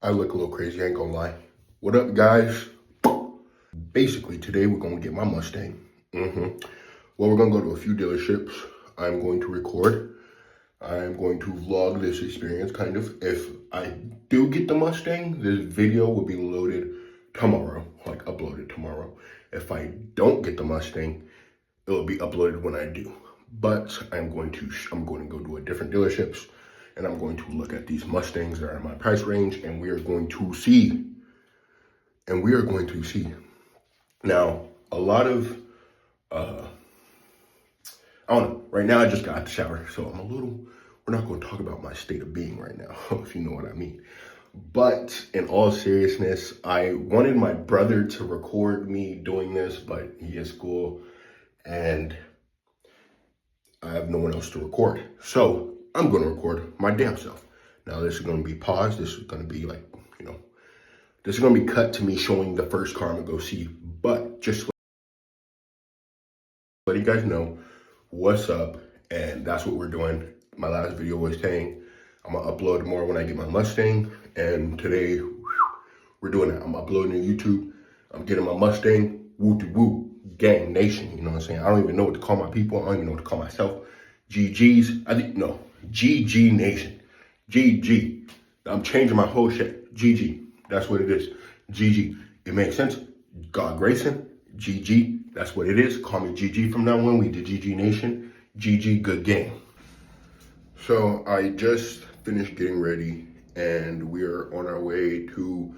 I look a little crazy, I ain't gonna lie. What up, guys? Basically, today we're gonna get my Mustang. Well, we're gonna go to a few dealerships. I'm going to record. I'm going to vlog this experience, kind of. If I do get the Mustang, this video will be loaded tomorrow, like uploaded tomorrow. If I don't get the Mustang, it will be uploaded when I do. But I'm going to go to a different dealerships, and I'm going to look at these Mustangs that are in my price range, and we are going to see. Now, a lot of, I don't know, right now I just got out the shower, so we're not going to talk about my state of being right now, if you know what I mean. But in all seriousness, I wanted my brother to record me doing this, but he is school, and I have no one else to record. So I'm going to record my damn self. Now, this is going to be paused. This is going to be like, this is going to be cut to me showing the first car I'm going to go see. But just let you guys know what's up. And that's what we're doing. My last video was saying I'm going to upload more when I get my Mustang. And today, we're doing that. I'm uploading to YouTube. I'm getting my Mustang. Woo-de-woo. Gang Nation. You know what I'm saying? I don't even know what to call my people. I don't even know what to call myself. GG's. GG Nation. GG. I'm changing my whole shit. GG. That's what it is. GG. It makes sense. God Grayson. GG. That's what it is. Call me GG from now on. We did GG Nation. GG good game. So I just finished getting ready and we're on our way to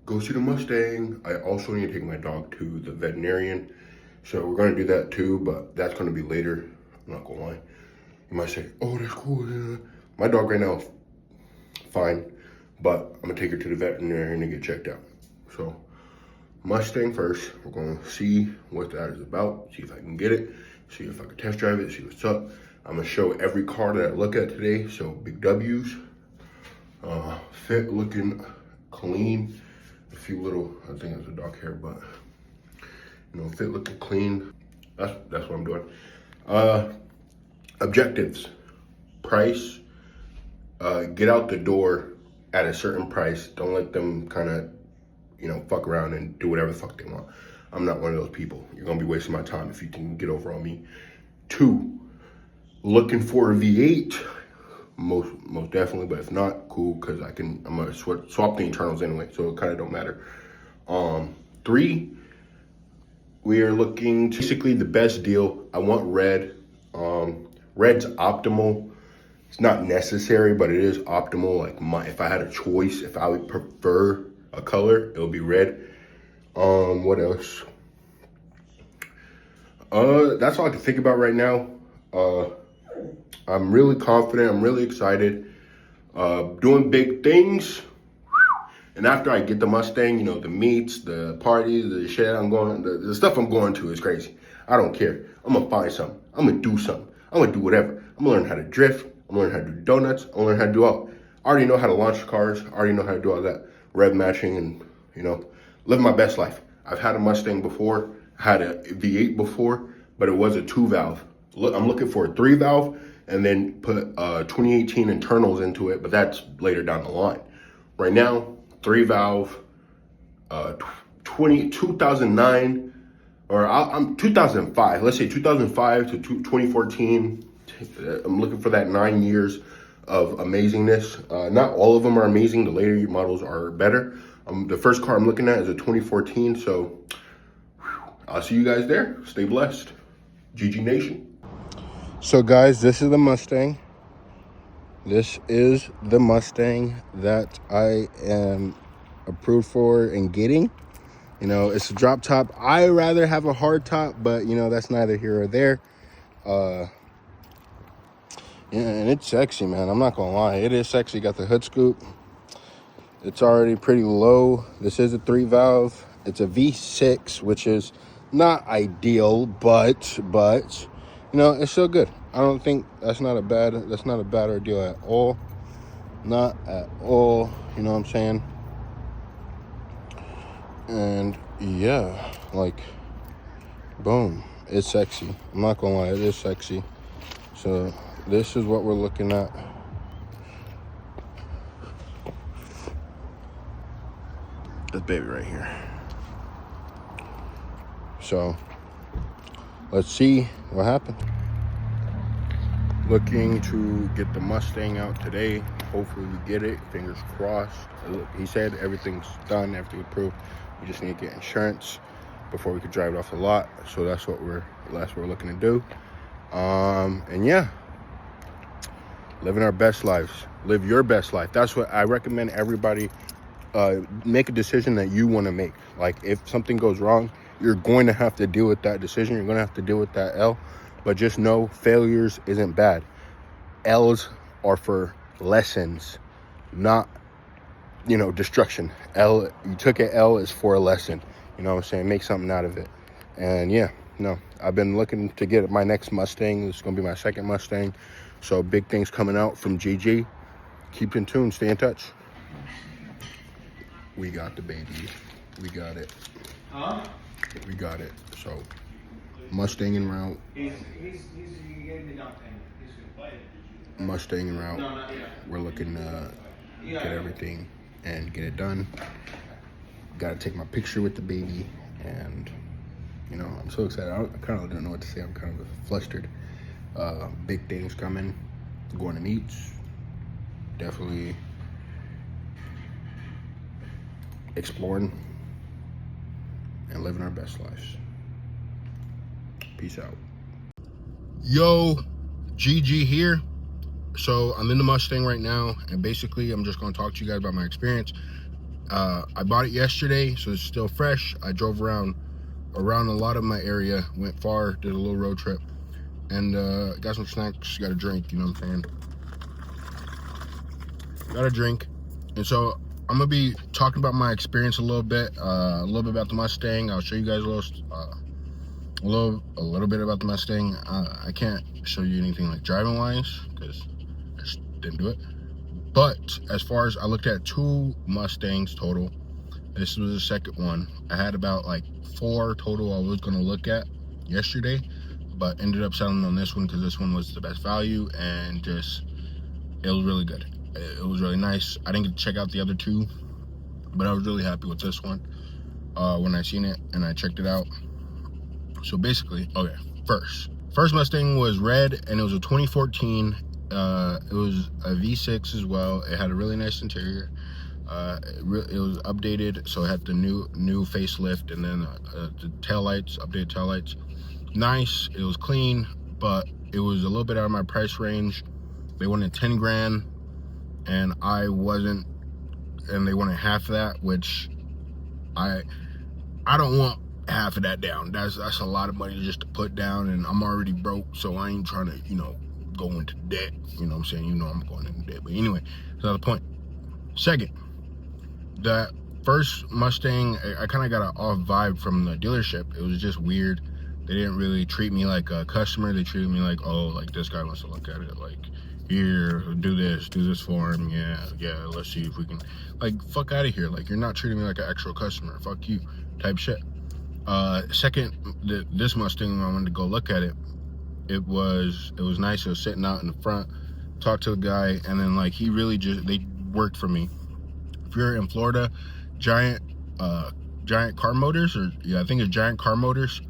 go see the Mustang. I also need to take my dog to the veterinarian. So we're going to do that too, but that's going to be later. I'm not going to lie. You might say, oh, that's cool. Yeah. My dog right now is fine, but I'm going to take her to the veterinarian and get checked out. So Mustang first. We're going to see what that is about, see if I can get it, see if I can test drive it, see what's up. I'm going to show every car that I look at today. So big W's, fit looking clean. A few little, I think it's a dark hair, but fit looking clean. That's what I'm doing. Objectives, price, get out the door at a certain price. Don't let them kind of, fuck around and do whatever the fuck they want. I'm not one of those people. You're gonna be wasting my time if you can get over on me. 2, looking for a V8, most definitely, but if not, cool, because I'm gonna swap the internals anyway, so it kind of don't matter. 3, we are looking to basically the best deal. I want red. Red's optimal. It's not necessary, but it is optimal. Like if I had a choice, if I would prefer a color, it would be red. What else? That's all I can think about right now. I'm really confident. I'm really excited. Doing big things. And after I get the Mustang, the meets, the parties, the shit the stuff I'm going to is crazy. I don't care. I'm gonna find something. I'm gonna do something. I'm gonna do whatever. I'm gonna learn how to drift. I'm gonna learn how to do donuts. I'm gonna learn how to do all. I already know how to launch cars. I already know how to do all that rev matching and, live my best life. I've had a Mustang before, had a V8 before, but it was a 2-valve. I'm looking for a 3-valve and then put 2018 internals into it, but that's later down the line. Right now, 3-valve, 2009, or I'm 2005. Let's say 2005 to 2014. I'm looking for that 9 years of amazingness. Not all of them are amazing. The later models are better. The first car I'm looking at is a 2014. So I'll see you guys there. Stay blessed. GG Nation. So guys, this is the Mustang. This is the Mustang that I am approved for and getting. It's a drop top. I rather have a hard top, but that's neither here or there. Yeah, and it's sexy, man. I'm not gonna lie, it is sexy. Got the hood scoop. It's already pretty low. This is a 3-valve. It's a V6, which is not ideal, but it's still good. I don't think that's not a bad ordeal at all. Not at all. You know what I'm saying? And yeah, boom, it's sexy. I'm not gonna lie, it is sexy. So this is what we're looking at. this baby right here. So let's see what happens. Looking to get the Mustang out today. Hopefully we get it. Fingers crossed. He said everything's done, everything's approved. We just need to get insurance before we could drive it off the lot. So that's what we're looking to do. And yeah, living our best lives. Live your best life. That's what I recommend everybody. Make a decision that you want to make. Like, if something goes wrong, you're going to have to deal with that decision. You're going to have to deal with that L. But just know failures isn't bad. L's are for lessons, not, destruction. You took an L is for a lesson. You know what I'm saying? Make something out of it. And yeah, no, I've been looking to get my next Mustang. This is going to be my second Mustang. So big things coming out from GG. Keep in tune. Stay in touch. We got the baby. We got it. Huh? We got it. So Mustang en route. He gave me down payment. He's gonna play it. Mustang en route. No, not yet. We're looking to get everything and get it done. Got to take my picture with the baby, and I'm so excited. I kind of don't know what to say. I'm kind of flustered. Big things coming. Going to meets. Definitely exploring and living our best lives. Peace out. Yo, GG here. So I'm in the Mustang right now, and basically I'm just going to talk to you guys about my experience. I bought it yesterday, so it's still fresh. I drove around a lot of my area, went far, did a little road trip, and got some snacks, got a drink, you know what I'm saying? Got a drink. And so I'm gonna be talking about my experience a little bit about the Mustang. I'll show you guys a little bit about the Mustang. I can't show you anything like driving wise because I just didn't do it. But as far as I looked at 2 Mustangs total, this was the second one. I had about like 4 total I was gonna look at yesterday, but ended up settling on this one because this one was the best value, and just it was really good. It was really nice. I didn't get to check out the other 2, but I was really happy with this one when I seen it and I checked it out. So basically, okay, first Mustang was red, and it was a 2014. It was a V6 as well. It had a really nice interior. It was updated, so it had the new facelift, and then the taillights, updated taillights. Nice. It was clean, but it was a little bit out of my price range. They wanted 10 grand, and I wasn't, and they wanted half of that, which I don't want half of that down. That's a lot of money just to put down, and I'm already broke, so I ain't trying to, go into debt. You know what I'm saying? I'm going into debt. But anyway, that's not the point. Second, that first Mustang, I kind of got an off vibe from the dealership. It was just weird. They didn't really treat me like a customer. They treated me like, oh, like this guy wants to look at it. Like, here, do this for him. Yeah, let's see if we can. Like, fuck out of here. Like, you're not treating me like an actual customer. Fuck you, type shit. Second, this Mustang, I wanted to go look at it. It was nice. It was sitting out in the front. Talked to the guy, and then like they worked for me. If you're in Florida, Giant Car Motors, I think it's Giant Car Motors.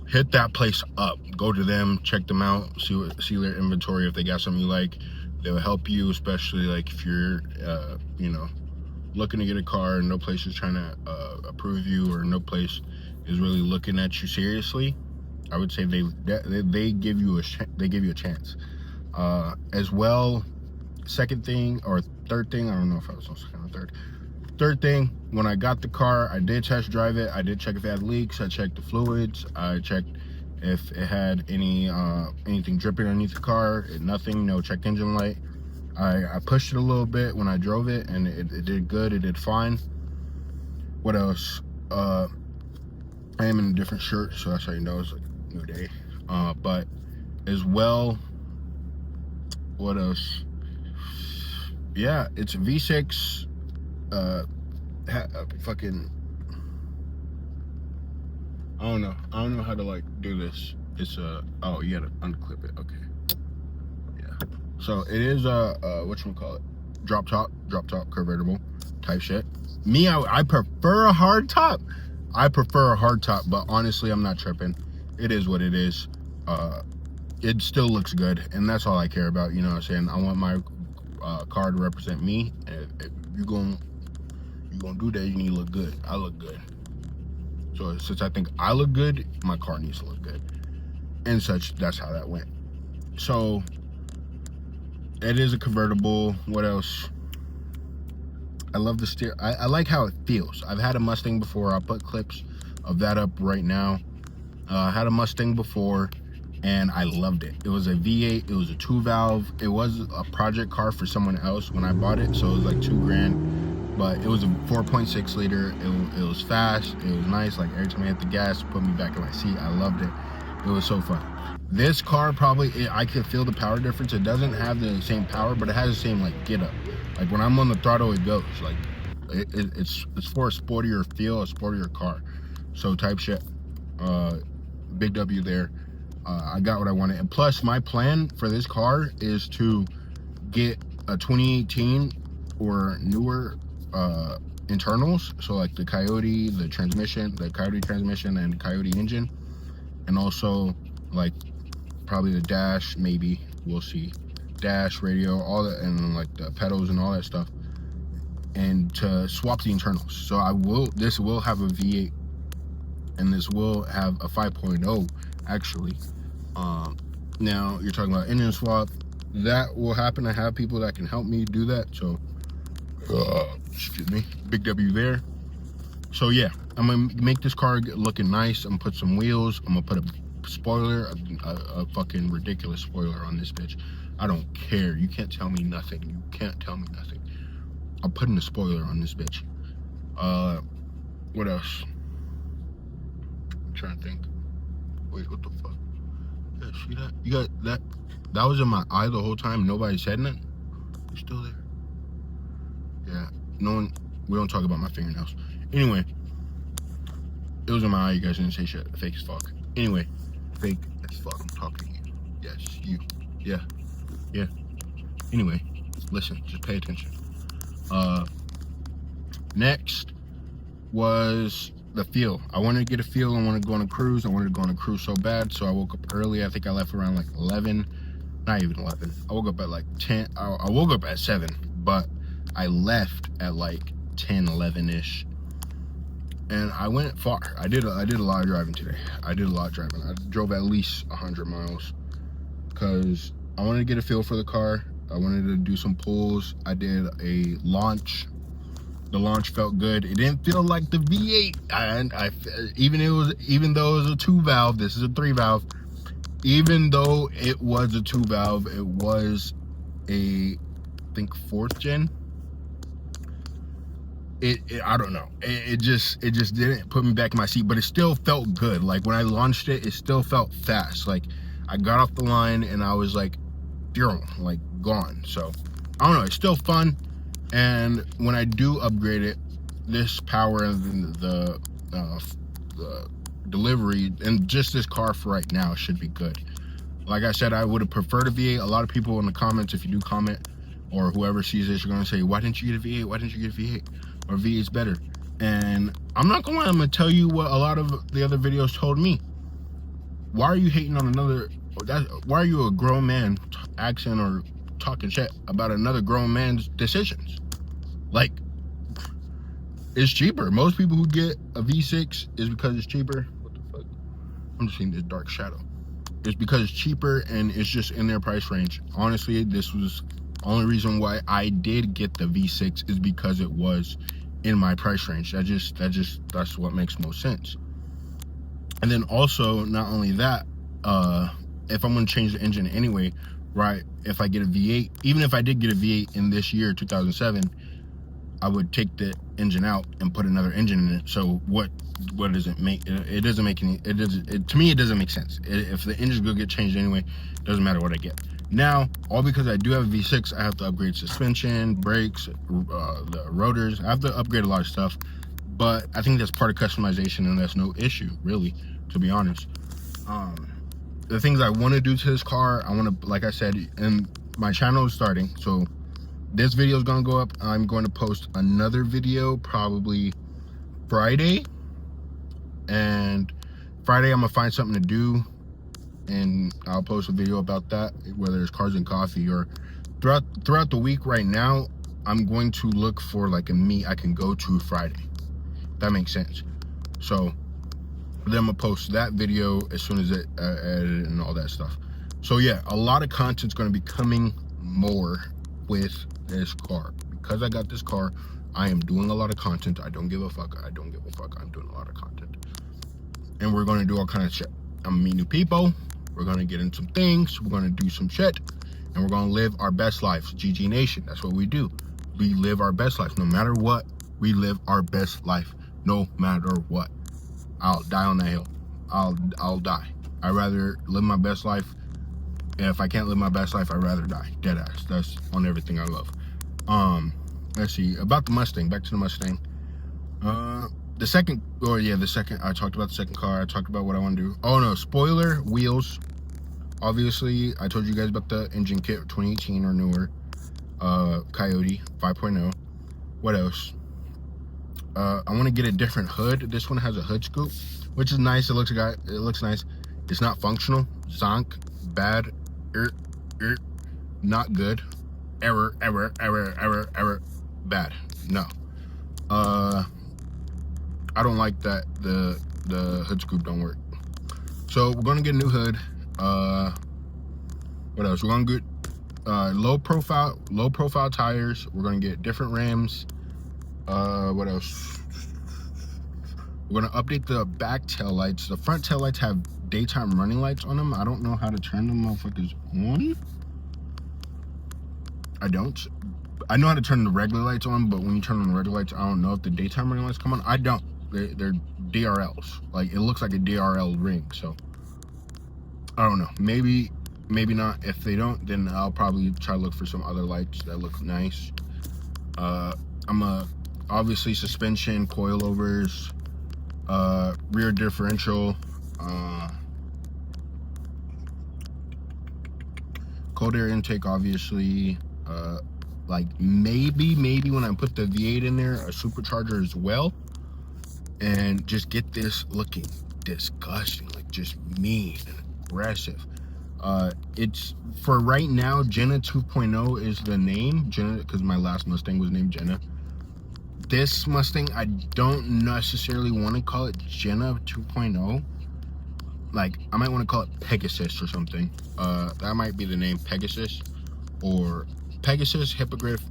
Hit that place up. Go to them, check them out, see their inventory. If they got something you like, they will help you. Especially like if you're looking to get a car and no place is trying to approve you, or no place is really looking at you seriously. I would say they give you a chance. As well, second thing or third thing, I don't know if I was on second or third. Third thing, when I got the car, I did test drive it. I did check if it had leaks. I checked the fluids. I checked if it had anything dripping underneath the car. Nothing. No checked engine light. I pushed it a little bit when I drove it, and it did good. It did fine. What else? I am in a different shirt, so that's how you know it's like a new day. But as well, what else? Yeah, it's a V6. Fucking, I don't know how to like do this. It's oh, you gotta unclip it. Okay. Yeah. So it is whatchamacallit, drop top convertible type shit. Me, I prefer a hard top. But honestly, I'm not tripping. It is what it is. It still looks good, and that's all I care about. You know what I'm saying? I want my car to represent me. And if you're gonna do that, you need to look good. I look good. So since I think I look good, my car needs to look good. And such, that's how that went. So it is a convertible. What else? I love the steer. I like how it feels. I've had a Mustang before. I'll put clips of that up right now. I had a Mustang before, and I loved it. It was a V8. It was a 2-valve. It was a project car for someone else when I bought it, so it was like $2,000. But it was a 4.6 liter. It was fast. It was nice. Like every time I hit the gas, put me back in my seat. I loved it. It was so fun. This car probably, I could feel the power difference. It doesn't have the same power, but it has the same like get up. Like when I'm on the throttle, it goes. Like it's for a sportier feel, a sportier car. So type shit. Big W there. I got what I wanted. And plus, my plan for this car is to get a 2018 or newer internals. So like the Coyote, the Coyote transmission and Coyote engine. And also like probably the dash, maybe, we'll see. Dash, radio, all that, and then like the pedals and all that stuff. And to swap the internals. So this will have a V8 and this will have a 5.0 actually. Now you're talking about engine swap. That will happen. I have people that can help me do that. So excuse me, big W there. So yeah, I'm gonna make this car looking nice. I'm gonna put some wheels. I'm gonna put a spoiler, a fucking ridiculous spoiler on this bitch. I don't care. You can't tell me nothing. You can't tell me nothing. I'm putting a spoiler on this bitch. What else? I'm trying to think. Wait, what the fuck? Yeah, see that? You got that? That was in my eye the whole time. Nobody said nothing. You still there? Yeah. No one. We don't talk about my fingernails. Anyway, it was in my eye. You guys didn't say shit. Fake as fuck. Anyway, fake as fuck. I'm talking to you. Yes, you. Yeah. Yeah. Anyway, listen. Just pay attention. Next was the feel. I wanted to get a feel. I wanted to go on a cruise. I wanted to go on a cruise so bad. So I woke up early. I think I left around like 11. Not even 11. I woke up at like 10. I woke up at 7, but I left at like 10, 11-ish. And I went far. I did a lot of driving today. I drove at least 100 miles because I wanted to get a feel for the car. I wanted to do some pulls. I did a launch. The launch felt good. It didn't feel like the V8. Even though it was a 2-valve, this is a 3-valve. Even though it was a 2-valve, it was a, I think, 4th gen. I don't know. It just didn't put me back in my seat, but it still felt good. Like when I launched it, it still felt fast. Like I got off the line and I was like, like gone. So I don't know. It's still fun. And when I do upgrade it, this power and the delivery and just this car for right now should be good. Like I said, I would have preferred a V8. A lot of people in the comments, if you do comment or whoever sees this, you're gonna say, why didn't you get a V8? Why didn't you get a V8? Or V8's better. And I'm not gonna lie, I'm gonna tell you what a lot of the other videos told me. Why are you hating on why are you a grown man accent or talking shit about another grown man's decisions? Like, it's cheaper. Most people who get a V6 is because it's cheaper. What the fuck? I'm just seeing this dark shadow. It's because it's cheaper and it's just in their price range. Honestly, this was the only reason why I did get the V6 is because it was in my price range. That's what makes most sense. And then also, not only that, if I'm gonna change the engine anyway, right? If I get a V8, even if I did get a V8 in this year, 2007, I would take the engine out and put another engine in it. So what does it make? It doesn't make any. To me, it doesn't make sense. If the engine's gonna get changed anyway, it doesn't matter what I get. Now, all because I do have a V6, I have to upgrade suspension, brakes, the rotors. I have to upgrade a lot of stuff, but I think that's part of customization, and that's no issue, really, to be honest. The things I want to do to this car, I want to, like I said, and my channel is starting, so this video is gonna go up. I'm going to post another video probably Friday, and Friday I'm gonna find something to do, and I'll post a video about that, whether it's cars and coffee or throughout the week. Right now, I'm going to look for like a meet I can go to Friday. That makes sense. So then I'm gonna post that video as soon as it edited and all that stuff. So yeah, a lot of content's gonna be coming more with this car. Because I got this car, I am doing a lot of content. I don't give a fuck. I don't give a fuck. I'm doing a lot of content. And we're gonna do all kind of shit. I'm gonna meet new people. We're gonna get in some things. We're gonna do some shit. And we're gonna live our best lives. GG Nation, that's what we do. We live our best life. No matter what, we live our best life. No matter what. I'll die on that hill. I'll die. I'd rather live my best life. And if I can't live my best life, I'd rather die. Dead ass. That's on everything I love. Let's see. About the Mustang. Back to the Mustang. The second, I talked about the second car. I talked about what I want to do. Oh no, spoiler, wheels. Obviously, I told you guys about the engine kit 2018 or newer. Coyote 5.0. What else? I want to get a different hood. This one has a hood scoop, which is nice. It looks nice. It's not functional. Zonk. Bad. Not good. Error. Bad. No. I don't like that the hood scoop don't work. So we're gonna get a new hood. What else? We're gonna get low profile tires. We're gonna get different rims. What else? We're gonna update the back tail lights. The front tail lights have daytime running lights on them. I don't know how to turn them motherfuckers on. I don't. I know how to turn the regular lights on, but when you turn on the regular lights, I don't know if the daytime running lights come on. I don't. They're DRLs. Like, it looks like a DRL ring, so I don't know. Maybe not. If they don't, then I'll probably try to look for some other lights that look nice. Obviously suspension, coilovers, rear differential, cold air intake, obviously. Like maybe when I put the V8 in there, a supercharger as well, and just get this looking disgusting, like just mean and aggressive. It's for right now, Jenna 2.0 is the name. Jenna, because my last Mustang was named Jenna. This Mustang, I don't necessarily want to call it Jenna 2.0. Like, I might want to call it Pegasus or something. That might be the name, Pegasus, or Pegasus, Hippogriff.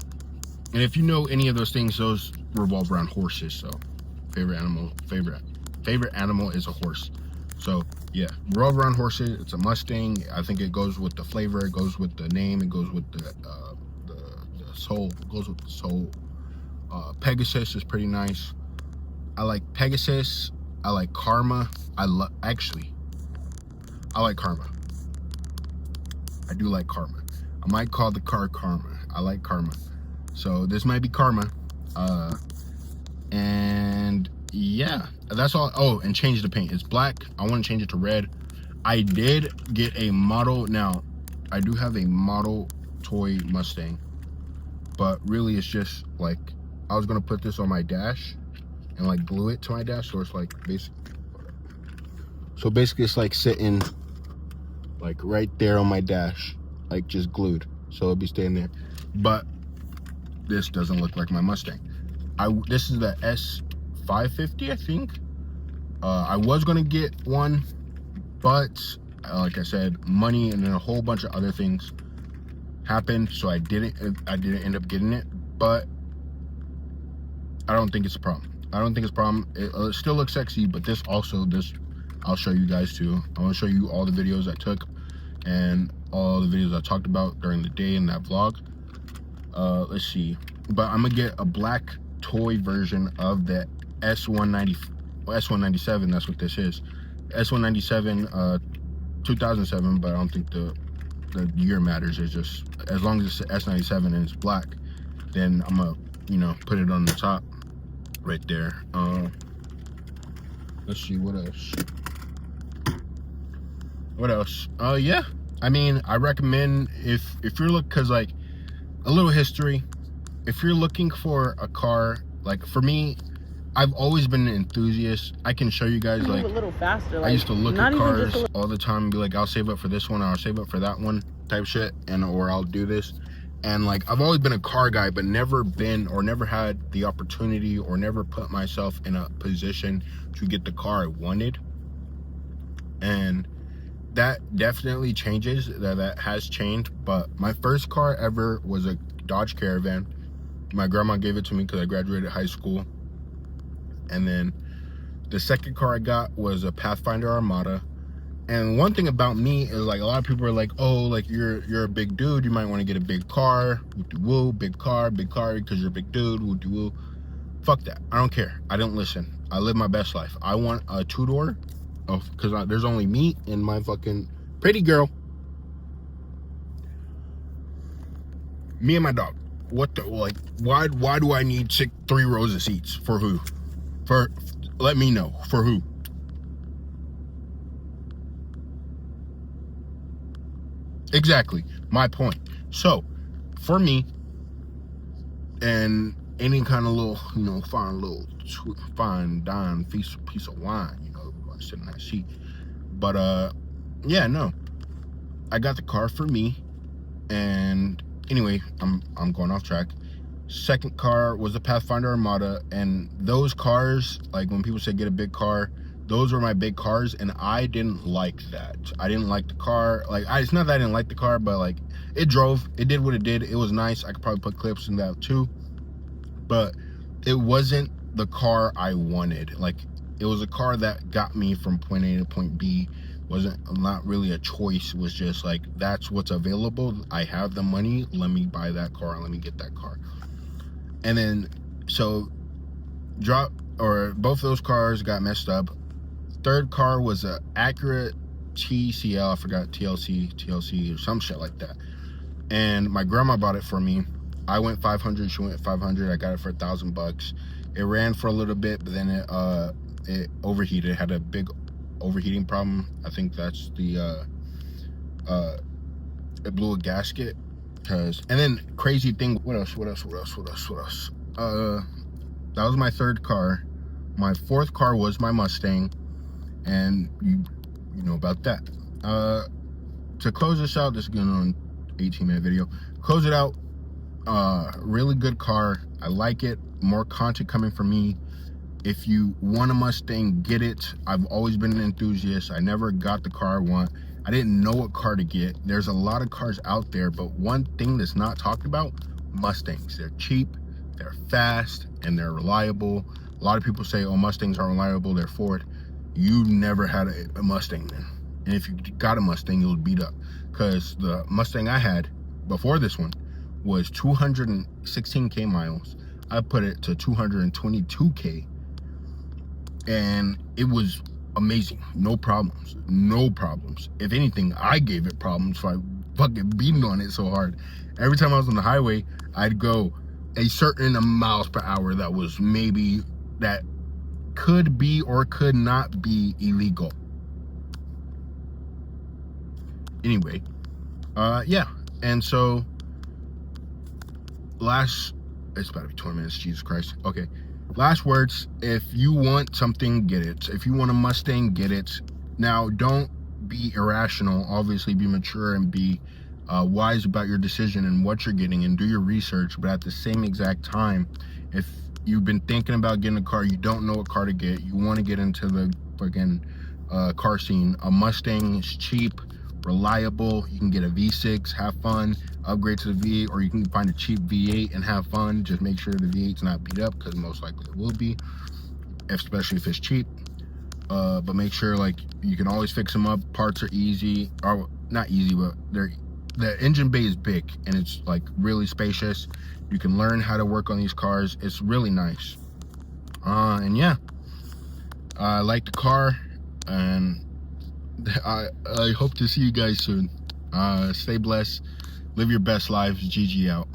And if you know any of those things, those revolve around horses. So favorite animal is a horse. So yeah, revolve around horses. It's a Mustang. I think it goes with the flavor, it goes with the name, it goes with the soul, it goes with the soul. Pegasus is pretty nice. I like Pegasus. I like Karma. I like Karma. I do like Karma. I might call the car Karma. I like Karma. So this might be Karma. And yeah, that's all. Oh, and change the paint. It's black. I want to change it to red. I did get a model. Now, I do have a model toy Mustang, but really it's just like, I was going to put this on my dash and like glue it to my dash. So it's like basically it's like sitting like right there on my dash, like just glued, so it'll be staying there. But this doesn't look like my Mustang. This is the S550, I think. I was gonna get one, but like I said, money and then a whole bunch of other things happened, so I didn't end up getting it. But I don't think it's a problem. It still looks sexy, but this I'll show you guys too. I want to show you all the videos I took and all the videos I talked about during the day in that vlog. Let's see. But I'm gonna get a black toy version of the S197. That's what this is. S197 2007, but I don't think the year matters. It's just, as long as it's S97 and it's black, then I'm gonna, put it on the top right there. Let's see, what else? Yeah, I mean, I recommend, if you're looking, because like a little history, if you're looking for a car, like for me, I've always been an enthusiast. I can show you guys, like, a little faster. Like, I used to look not at even cars just all the time and be like, I'll save up for this one, or I'll save up for that one type shit, and or I'll do this. And like, I've always been a car guy, but never had the opportunity, or never put myself in a position to get the car I wanted. And that definitely changes. That has changed. But my first car ever was a Dodge Caravan. My grandma gave it to me because I graduated high school. And then the second car I got was a Pathfinder Armada. And one thing about me is, like, a lot of people are like, oh, like, you're a big dude, you might want to get a big car, woo, big car because you're a big dude, woo. Fuck that. I don't care. I don't listen. I live my best life. I want a two-door, because there's only me and my fucking pretty girl. Me and my dog. What the, like, why do I need 3 rows of seats? For who? Let me know. For who? Exactly. My point. So, for me, and any kind of little, fine dime piece of wine, I sit in that seat. But, yeah, no. I got the car for me, and anyway, I'm going off track. Second car was a Pathfinder Armada, and those cars, like, when people say get a big car, those were my big cars, and I didn't like that. I didn't like the car. Like, it's not that I didn't like the car, but, like, it did what it did. It was nice. I could probably put clips in that too, but it wasn't the car I wanted. Like, it was a car that got me from point A to point B. Not really a choice. It was just like, that's what's available. I have the money. Let me buy that car. Let me get that car. And then, so both those cars got messed up. Third car was a Acura TCL. I forgot, TLC or some shit like that. And my grandma bought it for me. I went 500. She went 500. I got it for $1,000. It ran for a little bit, but then it overheated. It had a big overheating problem. I think that's the it blew a gasket. And then crazy thing. What else? That was my third car. My fourth car was my Mustang, and you know about that. To close this out, this is going on 18-minute video. Close it out. Really good car. I like it. More content coming from me. If you want a Mustang, get it. I've always been an enthusiast. I never got the car I want. I didn't know what car to get. There's a lot of cars out there, but one thing that's not talked about, Mustangs. They're cheap, they're fast, and they're reliable. A lot of people say, oh, Mustangs aren't reliable, they're Ford. You never had a Mustang then. And if you got a Mustang, you'll beat up. Because the Mustang I had before this one was 216K miles. I put it to 222K. And it was amazing. No problems. If anything, I gave it problems, so I fucking beating on it so hard. Every time I was on the highway, I'd go a certain miles per hour that was maybe, that could be or could not be illegal. Anyway, yeah. And so, it's about to be 20 minutes, Jesus Christ. Okay. Last words, if you want something, get it. If you want a Mustang, get it. Now, don't be irrational. Obviously, be mature and be wise about your decision and what you're getting, and do your research. But at the same exact time, if you've been thinking about getting a car, you don't know what car to get, you want to get into the fucking car scene, a Mustang is cheap, reliable. You can get a V6, have fun, upgrade to the V8, or you can find a cheap V8 and have fun. Just make sure the V8's not beat up, because most likely it will be, especially if it's cheap. But make sure, like, you can always fix them up. Parts are easy, or not easy, but the engine bay is big and it's like really spacious. You can learn how to work on these cars. It's really nice. And yeah, I like the car, and I hope to see you guys soon. Stay blessed, live your best lives. GG out.